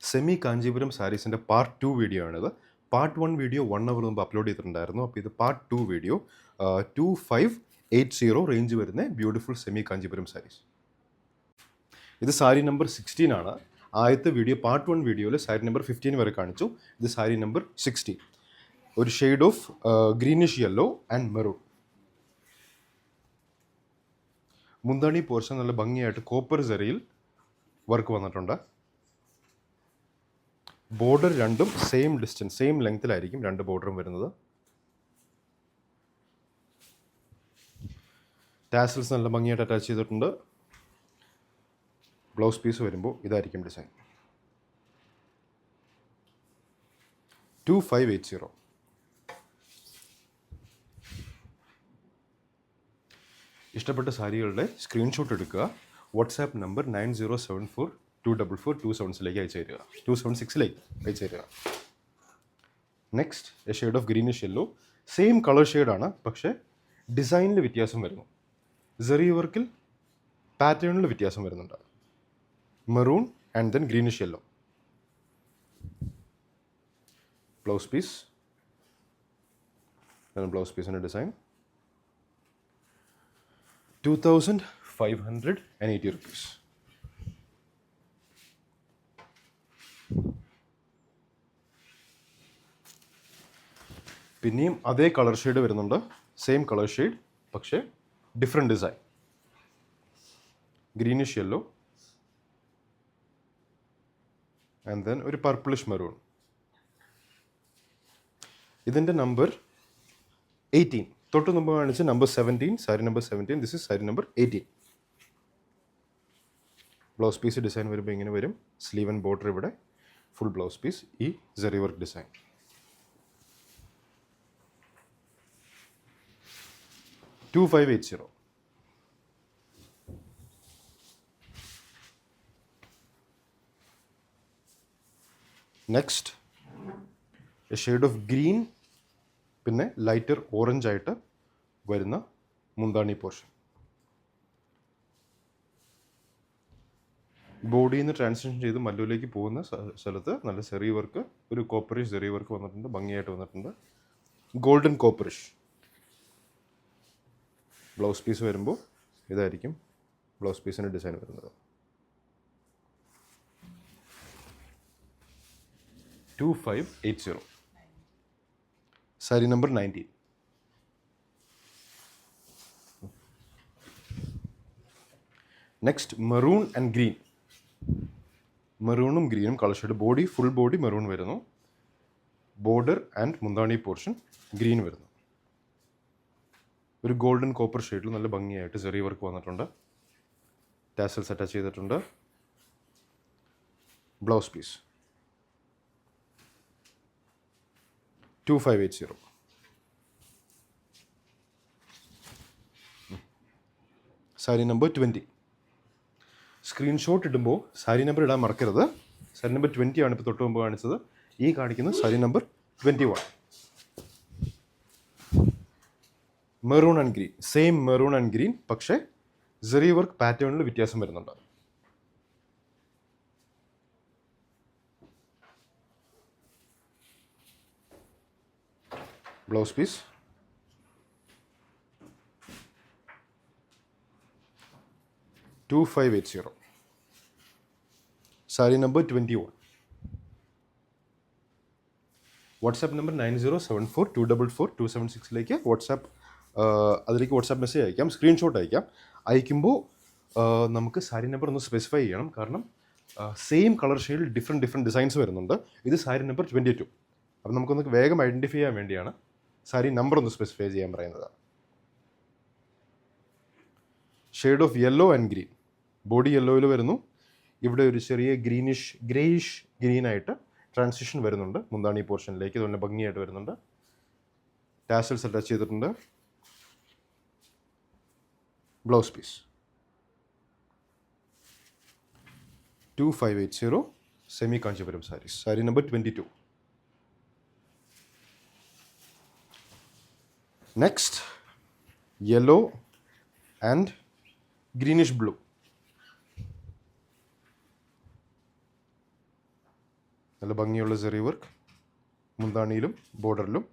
Semi Kanchipuram സാരീസിൻ്റെ part 2 video ആണിത്. Part 1 video 1 അവർ മുമ്പ് upload ചെയ്തിട്ടുണ്ടായിരുന്നു. അപ്പോൾ ഇത് പാർട്ട് 2 വീഡിയോ 2580 റേഞ്ച് വരുന്ന ബ്യൂട്ടിഫുൾ സെമി കാഞ്ചീപുരം സാരീസ്. ഇത് സാരി നമ്പർ 16 ആണ്. ആദ്യത്തെ വീഡിയോ പാർട്ട് 1 വീഡിയോയിൽ സാരി നമ്പർ 15 വരെ കാണിച്ചു. ഇത് സാരി നമ്പർ 16. ഒരു shade of greenish yellow and maroon. മുന്താണി പോർഷൻ നല്ല ഭംഗിയായിട്ട് കോപ്പർ സെറിയിൽ വർക്ക് വന്നിട്ടുണ്ട്. ബോർഡർ രണ്ടും സെയിം ഡിസ്റ്റൻസ്, സെയിം ലെങ്ത്തിലായിരിക്കും രണ്ട് ബോർഡറും വരുന്നത്. ടാസൽസ് നല്ല ഭംഗിയായിട്ട് അറ്റാച്ച് ചെയ്തിട്ടുണ്ട്. ബ്ലൗസ് പീസ് വരുമ്പോൾ ഇതായിരിക്കും ഡിസൈൻ. 2580. ഇഷ്ടപ്പെട്ട സാരികളുടെ സ്ക്രീൻഷോട്ട് എടുക്കുക. വാട്സാപ്പ് നമ്പർ 9074244276 അയച്ചു തരിക. 276 അയച്ചു തരിക. Next A shade of greenish yellow. Same colour ഷെയ്ഡാണ്, പക്ഷേ ഡിസൈനിൽ വ്യത്യാസം വരുന്നു. സെറി വർക്കിൽ പാറ്റേണിൽ വ്യത്യാസം വരുന്നുണ്ട്. Maroon and then greenish yellow. Blouse piece, blouse പീസിൻ്റെ ഡിസൈൻ 2580 rupees. പിന്നെയും അതേ കളർ ഷെയ്ഡ് വരുന്നുണ്ട്. സെയിം കളർ ഷെയ്ഡ്, പക്ഷേ different design. Greenish yellow and then ഒരു പർപ്പിളിഷ് മെറൂൺ. ഇതിൻ്റെ നമ്പർ 18. തൊട്ട് മുമ്പ് കാണിച്ച് number 17, sari number 17. This is sari number 18. Blouse piece design വരുമ്പോൾ ഇങ്ങനെ വരും. സ്ലീവ് ആൻഡ് ബോർഡർ ഇവിടെ ഫുൾ ബ്ലൗസ് പീസ്, ഈ zari work design. $2580. Next A shade of green, പിന്നെ ലൈറ്റർ ഓറഞ്ച് ആയിട്ട് വരുന്ന മുന്താണി പോർഷൻ. ബോഡിയിൽ നിന്ന് ട്രാൻസിഷൻ ചെയ്ത് മല്ലുവിലേക്ക് പോകുന്ന സ്ഥലത്ത് നല്ല സെറി വർക്ക്, ഒരു കോപ്പറിഷ് സെറി വർക്ക് വന്നിട്ടുണ്ട്, ഭംഗിയായിട്ട് വന്നിട്ടുണ്ട്. Golden copperish. ബ്ലൗസ് പീസ് വരുമ്പോൾ ഇതായിരിക്കും ബ്ലൗസ് പീസിൻ്റെ ഡിസൈൻ വരുന്നത്. 2580. Sari number 19. Next maroon and green. മെറൂണും ഗ്രീനും colour shade. Body full body maroon വരുന്നു. ബോർഡർ ആൻഡ് മുന്താണി പോർഷൻ ഗ്രീൻ വരുന്നു. ഒരു ഗോൾഡൻ കോപ്പർ ഷെയ്ഡിൽ നല്ല ഭംഗിയായിട്ട് സെറി വർക്ക് വന്നിട്ടുണ്ട്. ടാസൽസ് അറ്റാച്ച് ചെയ്തിട്ടുണ്ട്. Blouse piece 2580. Sari number 20. Screenshot ഇടുമ്പോൾ സാരി നമ്പർ ഇടാൻ മറക്കരുത്. സാരി നമ്പർ 20 ആണ് ഇപ്പോൾ തൊട്ട് മുമ്പ് കാണിച്ചത്. ഈ കാണിക്കുന്നത് sari number 21. Maroon and green. Same maroon and green, പക്ഷേ സെറി വർക്ക് പാറ്റേണിൽ വ്യത്യാസം വരുന്നുണ്ട്. Blouse piece $2580. Sari number 21. WhatsApp number 9074244276 അതിലേക്ക് വാട്സാപ്പ് മെസ്സേജ് അയക്കാം, സ്ക്രീൻഷോട്ട് അയക്കാം. അയക്കുമ്പോൾ നമുക്ക് സാരി നമ്പർ ഒന്ന് സ്പെസിഫൈ ചെയ്യണം, കാരണം സെയിം കളർ ഷെയ്ഡിൽ ഡിഫറെൻറ്റ് ഡിസൈൻസ് വരുന്നുണ്ട്. ഇത് സാരി നമ്പർ 22. അപ്പം നമുക്കൊന്ന് വേഗം ഐഡൻറ്റിഫൈ ചെയ്യാൻ വേണ്ടിയാണ് സാരി നമ്പർ ഒന്ന് സ്പെസിഫൈ ചെയ്യാൻ പറയുന്നത്. Shade of yellow and green. Body യെല്ലോയിൽ വരുന്നു. ഇവിടെ ഒരു ചെറിയ ഗ്രേയിഷ് ഗ്രീനായിട്ട് ട്രാൻസിഷൻ വരുന്നുണ്ട് മുന്താണി പോർഷനിലേക്ക്. ഇതുപോലെ ഭംഗിയായിട്ട് വരുന്നുണ്ട്. ടാസൽസ് അറ്റാച്ച് ചെയ്തിട്ടുണ്ട്. Blouse piece 2580. Semi Kanchipuram saris. Sari number 22. Next yellow and greenish blue. നല്ല ഭംഗിയുള്ള സെറി വർക്ക് മുന്താണിയിലും ബോർഡറിലും.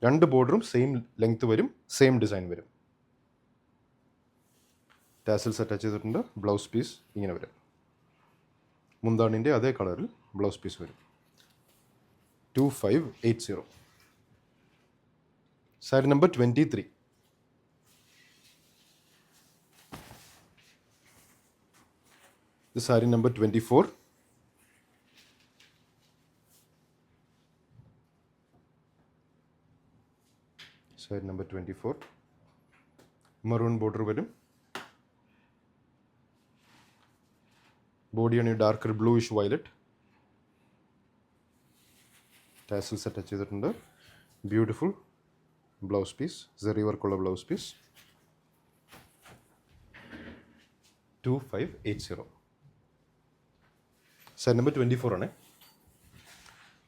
രണ്ട് ബോർഡറും സെയിം ലെങ്ത് വരും, സെയിം ഡിസൈൻ വരും. ടാസൽസ് അറ്റാച്ച് ചെയ്തിട്ടുണ്ട്. ബ്ലൗസ് പീസ് ഇങ്ങനെ വരും. മുന്താണിൻ്റെ അതേ കളറിൽ ബ്ലൗസ് പീസ് വരും. 2580. സാരി നമ്പർ 23. ഇത് sari number 24. Sari number 24. Maroon border വരും. ബോഡിയാണ് darker bluish violet. Tassels attach ചെയ്തിട്ടുണ്ട്. ബ്യൂട്ടിഫുൾ ബ്ലൗസ് പീസ്, സെറി വർക്കുള്ള ബ്ലൗസ് പീസ്. 2580. സാരി നമ്പർ 24 ആണ്.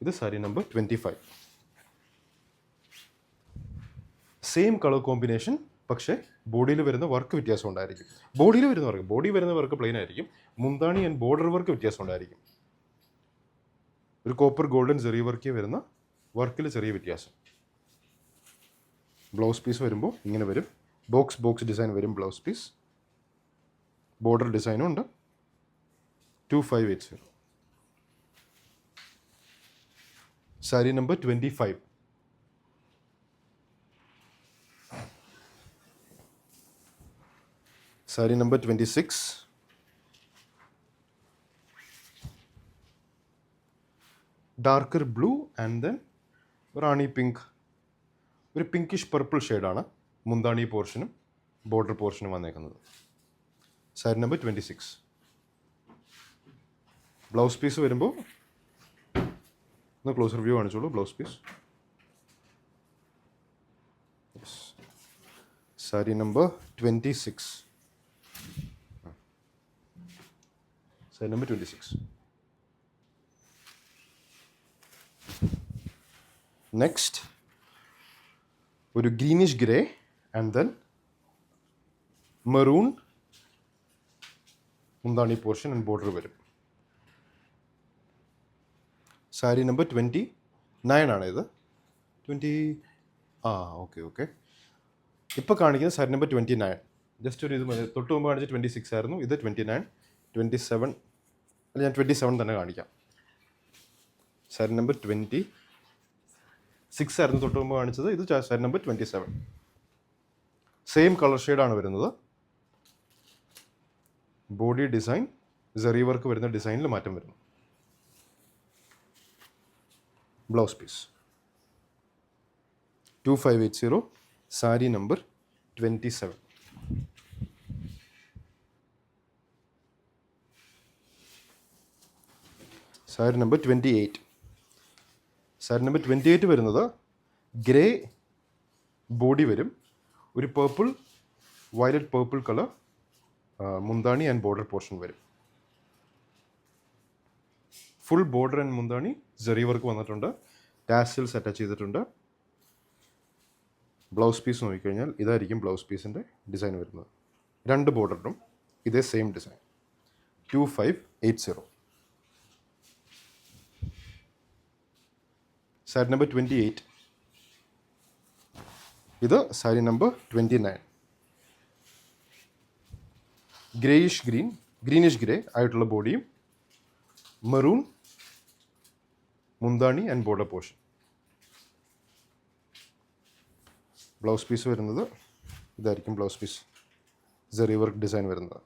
ഇത് sari number 25. Same colour combination, പക്ഷേ ബോഡിയിൽ വരുന്ന വർക്ക് വ്യത്യാസം ഉണ്ടായിരിക്കും. ബോഡി വരുന്ന വർക്ക് പ്ലെയിൻ ആയിരിക്കും. മുന്താണി ആൻഡ് ബോർഡർ വർക്ക് വ്യത്യാസം ഉണ്ടായിരിക്കും. ഒരു കോപ്പർ ഗോൾഡൻ ചെറിയ വർക്ക് വരുന്ന വർക്കിൽ ചെറിയ വ്യത്യാസം. ബ്ലൗസ് പീസ് വരുമ്പോൾ ഇങ്ങനെ വരും. ബോക്സ് ഡിസൈൻ വരും ബ്ലൗസ് പീസ്. ബോർഡർ ഡിസൈനും ഉണ്ട്. 2580. Sari number 25. Sari number 26. Darker blue and then Rani pink, ഒരു പിങ്കിഷ് പർപ്പിൾ ഷെയ്ഡാണ് മുന്താണി പോർഷനും ബോർഡർ പോർഷനും വന്നേക്കുന്നത്. സാരി നമ്പർ 26. ബ്ലൗസ് പീസ് വരുമ്പോൾ ഒന്ന് ക്ലോസർ വ്യൂ കാണിച്ചോളൂ. Blouse piece. Sari number 26. Sari number 26. നെക്സ്റ്റ് ഒരു greenish grey and then maroon മുന്താണി പോർഷൻ ആൻഡ് ബോർഡർ വരും. സാരി നമ്പർ 29 ആണ് ഇത്. ഓക്കെ. ഇപ്പോൾ കാണിക്കുന്നത് സാരി നമ്പർ 29. ജസ്റ്റ് ഒരു ഇത് തൊട്ട് മുമ്പ് കാണിച്ച 26 ആയിരുന്നു. ഇത് 29, 27. അല്ല, ഞാൻ 27 തന്നെ കാണിക്കാം. സാരി നമ്പർ 26 ആയിരുന്നു തൊട്ട് മുമ്പ് കാണിച്ചത്. ഇത് സാരി നമ്പർ 27. സെയിം കളർ ഷെയ്ഡാണ് വരുന്നത്. ബോഡി ഡിസൈൻ സെറി വർക്ക് വരുന്ന ഡിസൈനിൽ മാറ്റം വരുന്നു. Blouse piece. 2580. Sari number 27. Sari number 28. Sari number 28 വരുന്നത് ഗ്രേ ബോഡി വരും. ഒരു വയലറ്റ് പേർപ്പിൾ കളർ മുന്താണി ആൻഡ് ബോർഡർ പോർഷൻ വരും. ഫുൾ ബോർഡർ ആൻഡ് മുന്താണി സെറി വർക്ക് വന്നിട്ടുണ്ട്. ടാസൽസ് അറ്റാച്ച് ചെയ്തിട്ടുണ്ട്. ബ്ലൗസ് പീസ് നോക്കിക്കഴിഞ്ഞാൽ ഇതായിരിക്കും ബ്ലൗസ് പീസിൻ്റെ ഡിസൈൻ വരുന്നത്. രണ്ട് ബോർഡറിനും ഇതേ സെയിം ഡിസൈൻ. 2580. സാരി നമ്പർ 28. ഇത് സാരി നമ്പർ 29. ഗ്രീനിഷ് ഗ്രേ ആയിട്ടുള്ള ബോഡിയും മെറൂൺ മുന്താണി and border portion. Blouse piece വരുന്നത് ഇതായിരിക്കും blouse piece. Zari work design വരുന്നത്.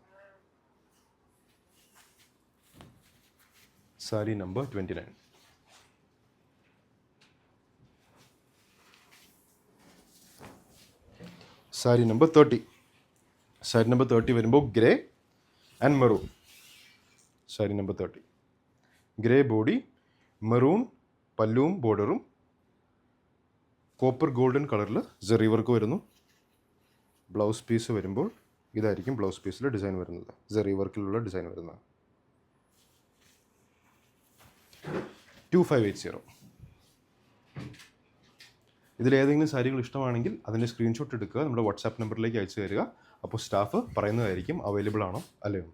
Sari number 29. Sari number 30. Sari number 30 വരുമ്പോൾ grey and maroon. Sari number 30. Grey body, maroon പല്ലുവും ബോർഡറും, കോപ്പർ ഗോൾഡൻ കളറിൽ സെറി വർക്ക് വരുന്നു. ബ്ലൗസ് പീസ് വരുമ്പോൾ ഇതായിരിക്കും ബ്ലൗസ് പീസിൽ ഡിസൈൻ വരുന്നത്. സെറി വർക്കിലുള്ള ഡിസൈൻ വരുന്നത്. 2580. ഇതിലേതെങ്കിലും സാരികൾ ഇഷ്ടമാണെങ്കിൽ അതിൻ്റെ സ്ക്രീൻഷോട്ട് എടുക്കുക, നമ്മുടെ വാട്സാപ്പ് നമ്പറിലേക്ക് അയച്ചു തരിക. അപ്പോൾ സ്റ്റാഫ് പറയുന്നതായിരിക്കും അവൈലബിൾ ആണോ അല്ലയോ.